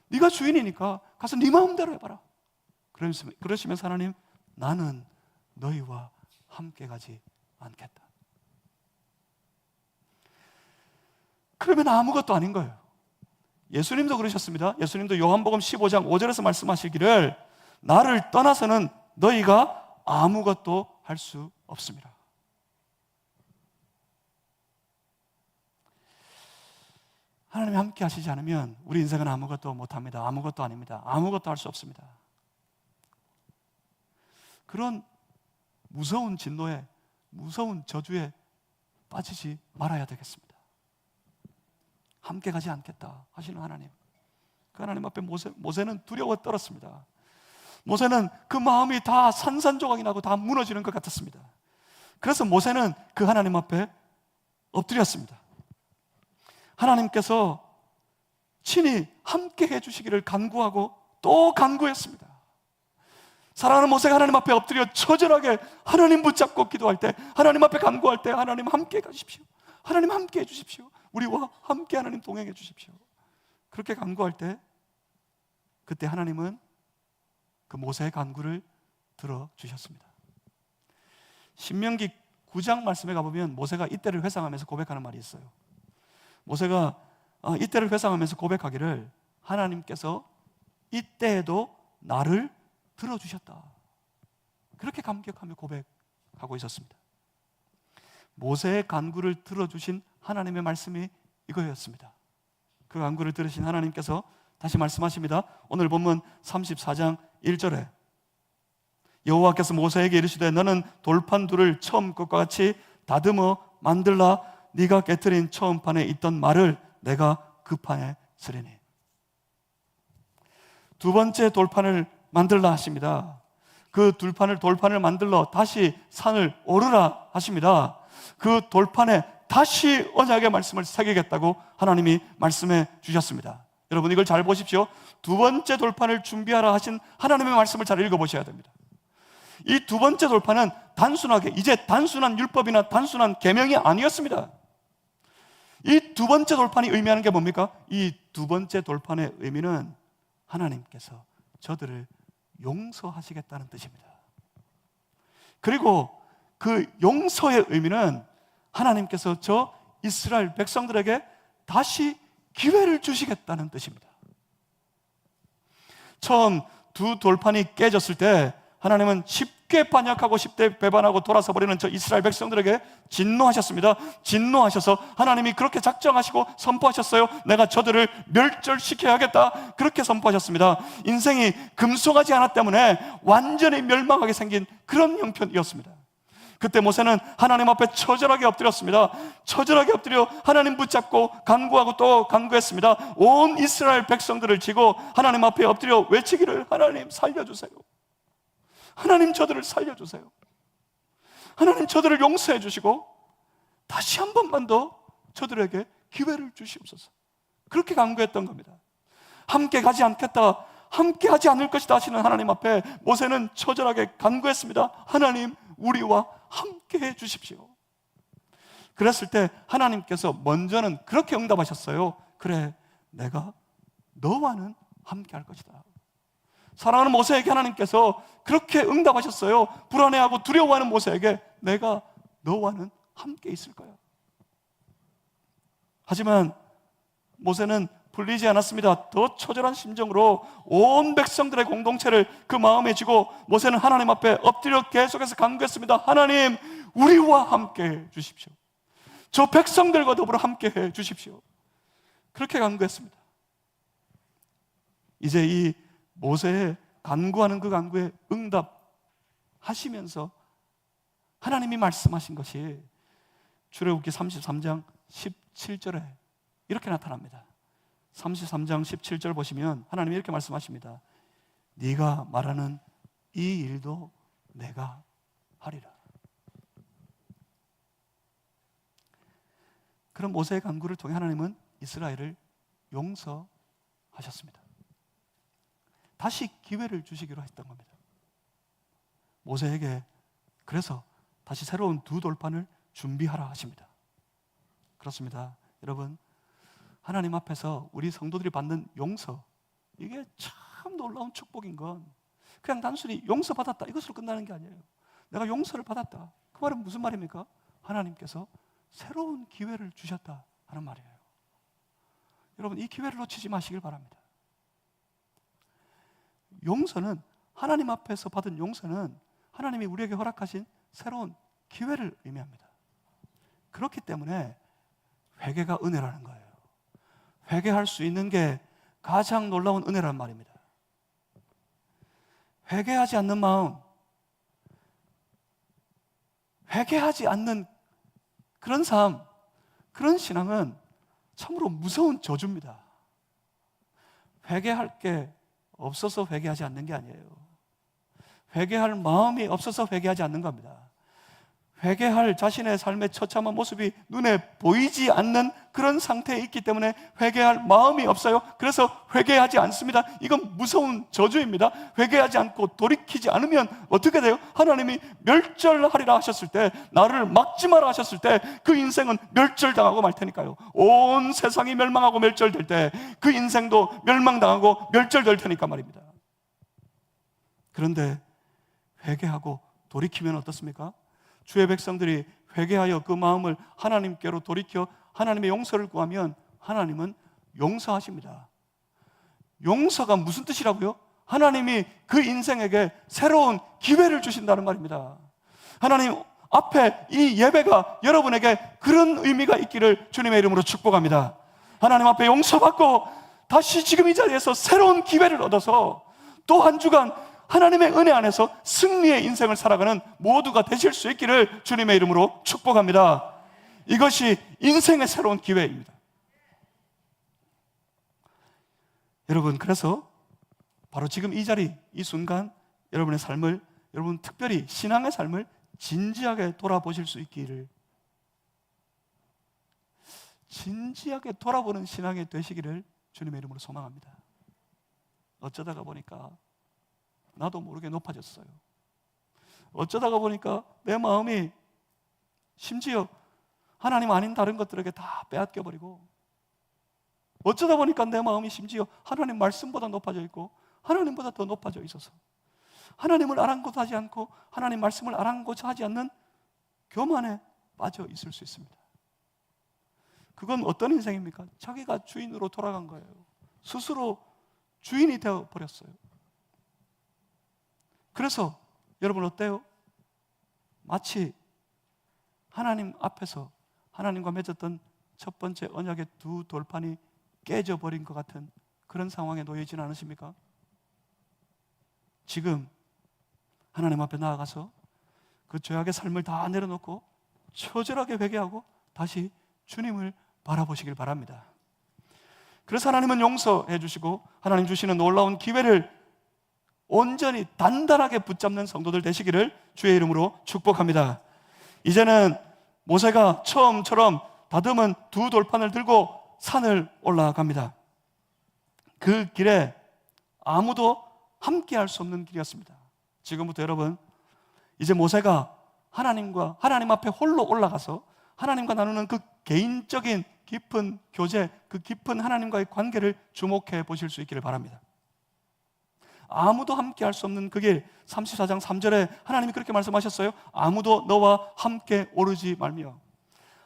A: 네가 주인이니까 가서 네 마음대로 해봐라. 그러시면서 하나님, 나는 너희와 함께 가지 않겠다. 그러면 아무것도 아닌 거예요. 예수님도 그러셨습니다. 예수님도 요한복음 15장 5절에서 말씀하시기를 나를 떠나서는 너희가 아무것도 할 수 없습니다. 하나님이 함께 하시지 않으면 우리 인생은 아무것도 못합니다. 아무것도 아닙니다. 아무것도 할 수 없습니다. 그런 무서운 진노에, 무서운 저주에 빠지지 말아야 되겠습니다. 함께 가지 않겠다 하시는 하나님, 그 하나님 앞에 모세는 두려워 떨었습니다. 모세는 그 마음이 다 산산조각이 나고 다 무너지는 것 같았습니다. 그래서 모세는 그 하나님 앞에 엎드렸습니다. 하나님께서 친히 함께 해주시기를 간구하고 또 간구했습니다. 사랑하는 모세가 하나님 앞에 엎드려 처절하게 하나님 붙잡고 기도할 때, 하나님 앞에 간구할 때, 하나님 함께 가십시오, 하나님 함께 해주십시오, 우리와 함께 하나님 동행해 주십시오, 그렇게 간구할 때, 그때 하나님은 그 모세의 간구를 들어주셨습니다. 신명기 9장 말씀에 가보면 모세가 이때를 회상하면서 고백하는 말이 있어요. 모세가 이때를 회상하면서 고백하기를, 하나님께서 이때에도 나를 들어주셨다, 그렇게 감격하며 고백하고 있었습니다. 모세의 간구를 들어주신 하나님의 말씀이 이거였습니다. 그 간구를 들으신 하나님께서 다시 말씀하십니다. 오늘 본문 34장 1절에 여호와께서 모세에게 이르시되 너는 돌판 둘을 처음 것과 같이 다듬어 만들라. 네가 깨트린 처음 판에 있던 말을 내가 그 판에 쓰리니. 두 번째 돌판을 만들라 하십니다. 그 돌판을 만들러 다시 산을 오르라 하십니다. 그 돌판에 다시 언약의 말씀을 새기겠다고 하나님이 말씀해 주셨습니다. 여러분, 이걸 잘 보십시오. 두 번째 돌판을 준비하라 하신 하나님의 말씀을 잘 읽어보셔야 됩니다. 이 두 번째 돌판은 단순하게 이제 단순한 율법이나 단순한 계명이 아니었습니다. 이 두 번째 돌판이 의미하는 게 뭡니까? 이 두 번째 돌판의 의미는 하나님께서 저들을 용서하시겠다는 뜻입니다. 그리고 그 용서의 의미는 하나님께서 저 이스라엘 백성들에게 다시 기회를 주시겠다는 뜻입니다. 처음 두 돌판이 깨졌을 때 하나님은 쉽게 반역하고 쉽게 배반하고 돌아서 버리는 저 이스라엘 백성들에게 진노하셨습니다. 진노하셔서 하나님이 그렇게 작정하시고 선포하셨어요. 내가 저들을 멸절시켜야겠다, 그렇게 선포하셨습니다. 인생이 금송하지 않았기 때문에 완전히 멸망하게 생긴 그런 형편이었습니다. 그때 모세는 하나님 앞에 처절하게 엎드렸습니다. 처절하게 엎드려 하나님 붙잡고 간구하고 또 간구했습니다. 온 이스라엘 백성들을 지고 하나님 앞에 엎드려 외치기를, 하나님 살려주세요, 하나님 저들을 살려주세요, 하나님 저들을 용서해 주시고 다시 한 번만 더 저들에게 기회를 주시옵소서, 그렇게 간구했던 겁니다. 함께 가지 않겠다, 함께 하지 않을 것이다 하시는 하나님 앞에 모세는 처절하게 간구했습니다. 하나님 우리와 함께 해 주십시오. 그랬을 때 하나님께서 먼저는 그렇게 응답하셨어요. 그래, 내가 너와는 함께 할 것이다. 사랑하는 모세에게 하나님께서 그렇게 응답하셨어요. 불안해하고 두려워하는 모세에게 내가 너와는 함께 있을 거야. 하지만 모세는 풀리지 않았습니다. 더 처절한 심정으로 온 백성들의 공동체를 그 마음에 쥐고 모세는 하나님 앞에 엎드려 계속해서 간구했습니다. 하나님 우리와 함께 해 주십시오, 저 백성들과 더불어 함께 해 주십시오, 그렇게 간구했습니다. 이제 이 모세의 간구하는 그 간구에 응답하시면서 하나님이 말씀하신 것이 출애굽기 33장 17절에 이렇게 나타납니다. 33장 17절 보시면 하나님이 이렇게 말씀하십니다. 네가 말하는 이 일도 내가 하리라. 그런 모세의 간구를 통해 하나님은 이스라엘을 용서하셨습니다. 다시 기회를 주시기로 했던 겁니다. 모세에게 그래서 다시 새로운 두 돌판을 준비하라 하십니다. 그렇습니다. 여러분, 하나님 앞에서 우리 성도들이 받는 용서, 이게 참 놀라운 축복인 건 그냥 단순히 용서받았다 이것으로 끝나는 게 아니에요. 내가 용서를 받았다, 그 말은 무슨 말입니까? 하나님께서 새로운 기회를 주셨다 하는 말이에요. 여러분, 이 기회를 놓치지 마시길 바랍니다. 용서는, 하나님 앞에서 받은 용서는 하나님이 우리에게 허락하신 새로운 기회를 의미합니다. 그렇기 때문에 회개가 은혜라는 거예요. 회개할 수 있는 게 가장 놀라운 은혜란 말입니다. 회개하지 않는 마음, 회개하지 않는 그런 삶, 그런 신앙은 참으로 무서운 저주입니다. 회개할 게 없어서 회개하지 않는 게 아니에요. 회개할 마음이 없어서 회개하지 않는 겁니다. 회개할 자신의 삶의 처참한 모습이 눈에 보이지 않는 그런 상태에 있기 때문에 회개할 마음이 없어요. 그래서 회개하지 않습니다. 이건 무서운 저주입니다. 회개하지 않고 돌이키지 않으면 어떻게 돼요? 하나님이 멸절하리라 하셨을 때, 나를 막지 마라 하셨을 때 그 인생은 멸절당하고 말 테니까요. 온 세상이 멸망하고 멸절될 때 그 인생도 멸망당하고 멸절될 테니까 말입니다. 그런데 회개하고 돌이키면 어떻습니까? 주의 백성들이 회개하여 그 마음을 하나님께로 돌이켜 하나님의 용서를 구하면 하나님은 용서하십니다. 용서가 무슨 뜻이라고요? 하나님이 그 인생에게 새로운 기회를 주신다는 말입니다. 하나님 앞에 이 예배가 여러분에게 그런 의미가 있기를 주님의 이름으로 축복합니다. 하나님 앞에 용서받고 다시 지금 이 자리에서 새로운 기회를 얻어서 또 한 주간 하나님의 은혜 안에서 승리의 인생을 살아가는 모두가 되실 수 있기를 주님의 이름으로 축복합니다. 이것이 인생의 새로운 기회입니다. 여러분, 그래서 바로 지금 이 자리, 이 순간 여러분의 삶을, 여러분 특별히 신앙의 삶을 진지하게 돌아보실 수 있기를, 진지하게 돌아보는 신앙이 되시기를 주님의 이름으로 소망합니다. 어쩌다가 보니까 나도 모르게 높아졌어요. 어쩌다가 보니까 내 마음이 심지어 하나님 아닌 다른 것들에게 다 빼앗겨버리고, 어쩌다 보니까 내 마음이 심지어 하나님 말씀보다 높아져 있고 하나님보다 더 높아져 있어서 하나님을 아랑곳하지 않고 하나님 말씀을 아랑곳하지 않는 교만에 빠져 있을 수 있습니다. 그건 어떤 인생입니까? 자기가 주인으로 돌아간 거예요. 스스로 주인이 되어버렸어요. 그래서 여러분 어때요? 마치 하나님 앞에서 하나님과 맺었던 첫 번째 언약의 두 돌판이 깨져버린 것 같은 그런 상황에 놓여 있지는 않으십니까? 지금 하나님 앞에 나아가서 그 죄악의 삶을 다 내려놓고 처절하게 회개하고 다시 주님을 바라보시길 바랍니다. 그래서 하나님은 용서해 주시고 하나님 주시는 놀라운 기회를 온전히 단단하게 붙잡는 성도들 되시기를 주의 이름으로 축복합니다. 이제는 모세가 처음처럼 다듬은 두 돌판을 들고 산을 올라갑니다. 그 길에 아무도 함께 할 수 없는 길이었습니다. 지금부터 여러분, 이제 모세가 하나님 앞에 홀로 올라가서 하나님과 나누는 그 개인적인 깊은 교제, 그 깊은 하나님과의 관계를 주목해 보실 수 있기를 바랍니다. 아무도 함께 할 수 없는 그 길, 34장 3절에 하나님이 그렇게 말씀하셨어요. 아무도 너와 함께 오르지 말며.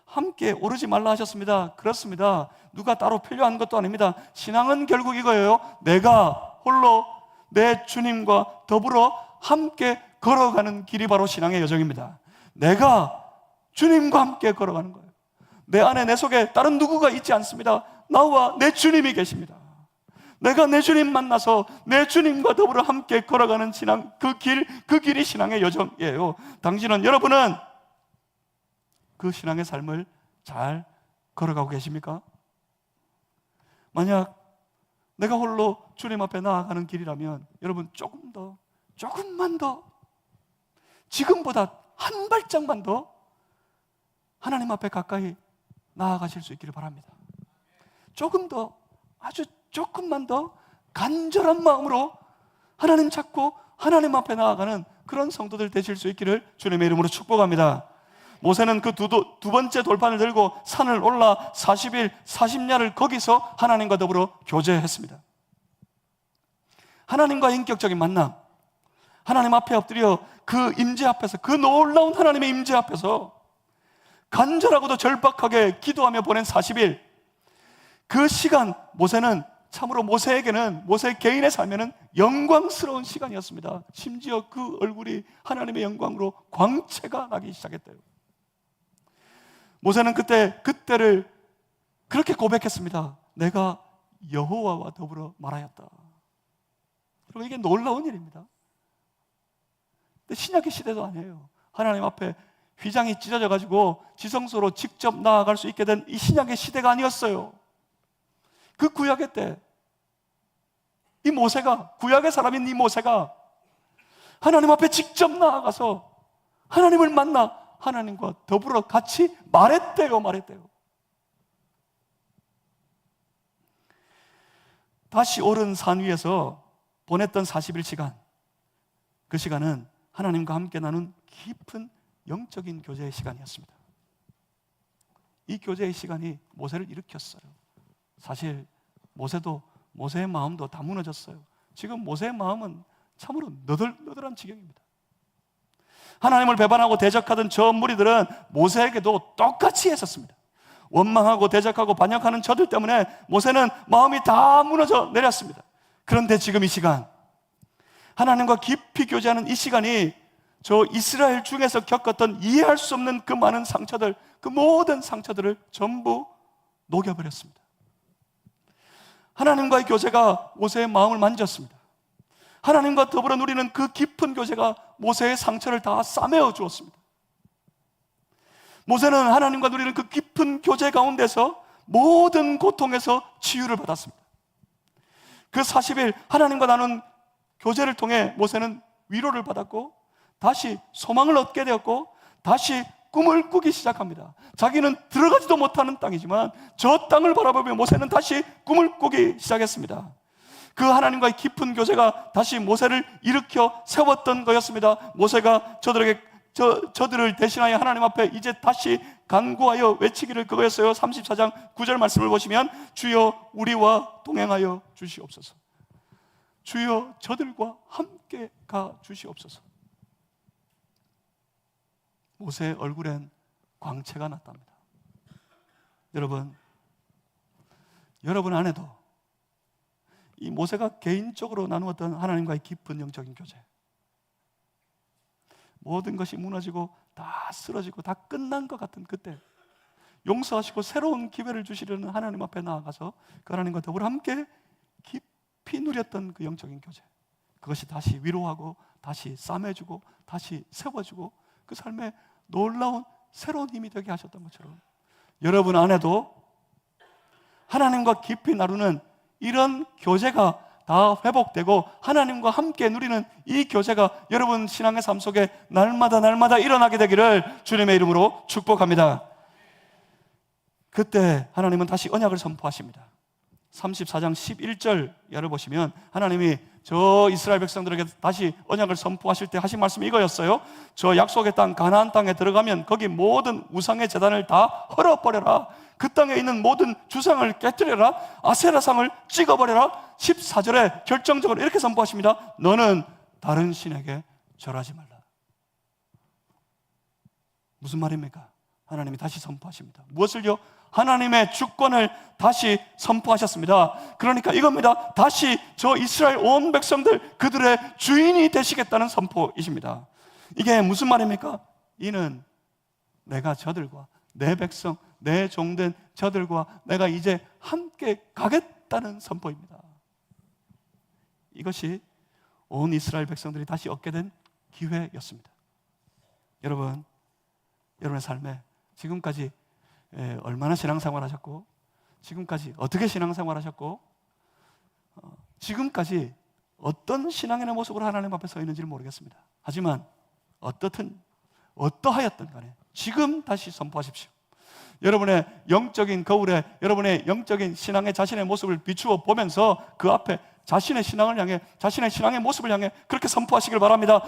A: 함께 오르지 말라 하셨습니다. 그렇습니다. 누가 따로 필요한 것도 아닙니다. 신앙은 결국 이거예요. 내가 홀로 내 주님과 더불어 함께 걸어가는 길이 바로 신앙의 여정입니다. 내가 주님과 함께 걸어가는 거예요. 내 안에 내 속에 다른 누구가 있지 않습니다. 나와 내 주님이 계십니다. 내가 내 주님 만나서 내 주님과 더불어 함께 걸어가는 신앙, 그 길이 신앙의 여정이에요. 여러분은 그 신앙의 삶을 잘 걸어가고 계십니까? 만약 내가 홀로 주님 앞에 나아가는 길이라면 여러분 조금만 더 지금보다 한 발짝만 더 하나님 앞에 가까이 나아가실 수 있기를 바랍니다. 조금 더, 아주 조금만 더 간절한 마음으로 하나님 찾고 하나님 앞에 나아가는 그런 성도들 되실 수 있기를 주님의 이름으로 축복합니다. 모세는 그 두 번째 돌판을 들고 산을 올라 40일 40야를 거기서 하나님과 더불어 교제했습니다. 하나님과의 인격적인 만남, 하나님 앞에 엎드려 그 임재 앞에서, 그 놀라운 하나님의 임재 앞에서 간절하고도 절박하게 기도하며 보낸 40일, 그 시간, 모세는 참으로 모세에게는, 모세 개인의 삶에는 영광스러운 시간이었습니다. 심지어 그 얼굴이 하나님의 영광으로 광채가 나기 시작했대요. 모세는 그때를 그렇게 고백했습니다. 내가 여호와와 더불어 말하였다. 여러분, 이게 놀라운 일입니다. 근데 신약의 시대도 아니에요. 하나님 앞에 휘장이 찢어져 가지고 지성소로 직접 나아갈 수 있게 된 이 신약의 시대가 아니었어요. 그 구약의 때 이 모세가, 구약의 사람인 이 모세가 하나님 앞에 직접 나아가서 하나님을 만나 하나님과 더불어 같이 말했대요. 다시 오른 산 위에서 보냈던 40일 시간, 그 시간은 하나님과 함께 나눈 깊은 영적인 교제의 시간이었습니다. 이 교제의 시간이 모세를 일으켰어요. 사실 모세의 마음도 다 무너졌어요. 지금 모세의 마음은 참으로 너덜너덜한 지경입니다. 하나님을 배반하고 대적하던 저 무리들은 모세에게도 똑같이 했었습니다. 원망하고 대적하고 반역하는 저들 때문에 모세는 마음이 다 무너져 내렸습니다. 그런데 지금 이 시간, 하나님과 깊이 교제하는 이 시간이 저 이스라엘 중에서 겪었던 이해할 수 없는 그 많은 상처들, 그 모든 상처들을 전부 녹여버렸습니다. 하나님과의 교제가 모세의 마음을 만졌습니다. 하나님과 더불어 누리는 그 깊은 교제가 모세의 상처를 다 싸매어 주었습니다. 모세는 하나님과 누리는 그 깊은 교제 가운데서 모든 고통에서 치유를 받았습니다. 그 40일 하나님과 나눈 교제를 통해 모세는 위로를 받았고 다시 소망을 얻게 되었고 다시 꿈을 꾸기 시작합니다. 자기는 들어가지도 못하는 땅이지만 저 땅을 바라보며 모세는 다시 꿈을 꾸기 시작했습니다. 그 하나님과의 깊은 교제가 다시 모세를 일으켜 세웠던 거였습니다. 모세가 저들을 대신하여 하나님 앞에 이제 다시 간구하여 외치기를 그거였어요. 34장 9절 말씀을 보시면 주여 우리와 동행하여 주시옵소서. 주여 저들과 함께 가 주시옵소서. 모세의 얼굴엔 광채가 났답니다. 여러분 안에도 이 모세가 개인적으로 나누었던 하나님과의 깊은 영적인 교제, 모든 것이 무너지고 다 쓰러지고 다 끝난 것 같은 그때 용서하시고 새로운 기회를 주시려는 하나님 앞에 나아가서 그 하나님과 더불어 함께 깊이 누렸던 그 영적인 교제, 그것이 다시 위로하고 다시 싸매주고 다시 세워주고 그 삶에 놀라운 새로운 힘이 되게 하셨던 것처럼 여러분 안에도 하나님과 깊이 나누는 이런 교제가 다 회복되고 하나님과 함께 누리는 이 교제가 여러분 신앙의 삶 속에 날마다 일어나게 되기를 주님의 이름으로 축복합니다. 그때 하나님은 다시 언약을 선포하십니다. 34장 11절 예를 보시면 하나님이 저 이스라엘 백성들에게 다시 언약을 선포하실 때 하신 말씀이 이거였어요. 저 약속의 땅 가나안 땅에 들어가면 거기 모든 우상의 제단을 다 헐어버려라. 그 땅에 있는 모든 주상을 깨뜨려라. 아세라상을 찍어버려라. 14절에 결정적으로 이렇게 선포하십니다. 너는 다른 신에게 절하지 말라. 무슨 말입니까? 하나님이 다시 선포하십니다. 무엇을요? 하나님의 주권을 다시 선포하셨습니다. 그러니까 이겁니다. 다시 저 이스라엘 온 백성들 그들의 주인이 되시겠다는 선포이십니다. 이게 무슨 말입니까? 이는 내가 저들과 내 백성, 내 종된 저들과 내가 이제 함께 가겠다는 선포입니다. 이것이 온 이스라엘 백성들이 다시 얻게 된 기회였습니다. 여러분의 삶에 지금까지 얼마나 신앙생활 하셨고, 지금까지 어떻게 신앙생활 하셨고, 지금까지 어떤 신앙의 모습으로 하나님 앞에 서 있는지를 모르겠습니다. 하지만 어떠하였든 간에 지금 다시 선포하십시오. 여러분의 영적인 거울에 여러분의 영적인 신앙의 자신의 모습을 비추어 보면서 그 앞에 자신의 신앙을 향해, 자신의 신앙의 모습을 향해 그렇게 선포하시길 바랍니다.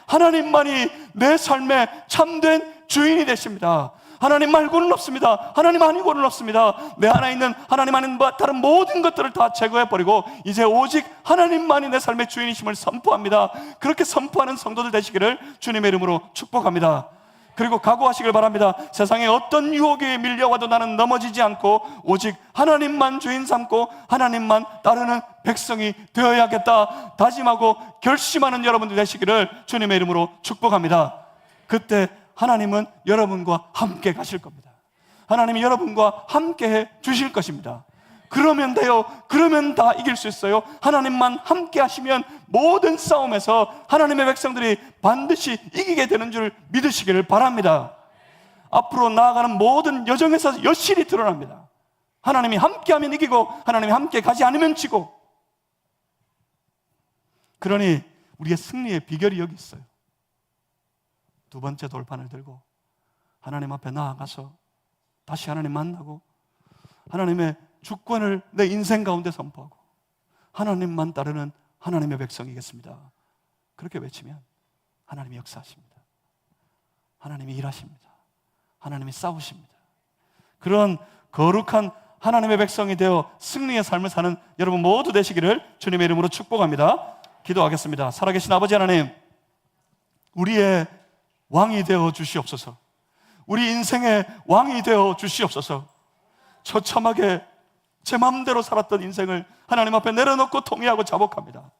A: 하나님만이 내 삶의 참된 주인이 되십니다. 하나님 말고는 없습니다. 하나님 아니고는 없습니다. 내 안에 있는 하나님 아닌 다른 모든 것들을 다 제거해버리고 이제 오직 하나님만이 내 삶의 주인이심을 선포합니다. 그렇게 선포하는 성도들 되시기를 주님의 이름으로 축복합니다. 그리고 각오하시길 바랍니다. 세상에 어떤 유혹이 밀려와도 나는 넘어지지 않고 오직 하나님만 주인 삼고 하나님만 따르는 백성이 되어야겠다 다짐하고 결심하는 여러분들 되시기를 주님의 이름으로 축복합니다. 그때 하나님은 여러분과 함께 가실 겁니다. 하나님이 여러분과 함께 해 주실 것입니다. 그러면 돼요. 그러면 다 이길 수 있어요. 하나님만 함께 하시면 모든 싸움에서 하나님의 백성들이 반드시 이기게 되는 줄 믿으시기를 바랍니다. 앞으로 나아가는 모든 여정에서 여실히 드러납니다. 하나님이 함께하면 이기고 하나님이 함께 가지 않으면 지고. 그러니 우리의 승리의 비결이 여기 있어요. 두 번째 돌판을 들고 하나님 앞에 나아가서 다시 하나님 만나고 하나님의 주권을 내 인생 가운데 선포하고 하나님만 따르는 하나님의 백성이겠습니다. 그렇게 외치면 하나님이 역사하십니다. 하나님이 일하십니다. 하나님이 싸우십니다. 그런 거룩한 하나님의 백성이 되어 승리의 삶을 사는 여러분 모두 되시기를 주님의 이름으로 축복합니다. 기도하겠습니다. 살아계신 아버지 하나님, 우리의 왕이 되어 주시옵소서. 우리 인생의 왕이 되어 주시옵소서. 처참하게 제 마음대로 살았던 인생을 하나님 앞에 내려놓고 통회하고 자복합니다.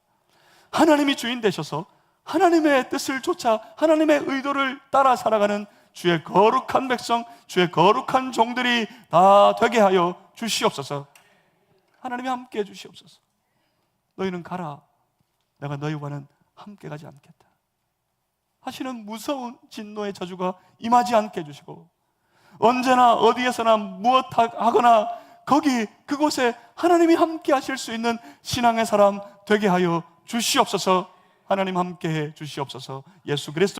A: 하나님이 주인 되셔서 하나님의 뜻을 좇아 하나님의 의도를 따라 살아가는 주의 거룩한 백성, 주의 거룩한 종들이 다 되게 하여 주시옵소서. 하나님이 함께 해 주시옵소서. 너희는 가라, 내가 너희와는 함께 가지 않겠다 하시는 무서운 진노의 저주가 임하지 않게 해주시고, 언제나 어디에서나 무엇 하거나 거기 그곳에 하나님이 함께 하실 수 있는 신앙의 사람 되게 하여 주시옵소서. 하나님 함께 해 주시옵소서. 예수 그리스도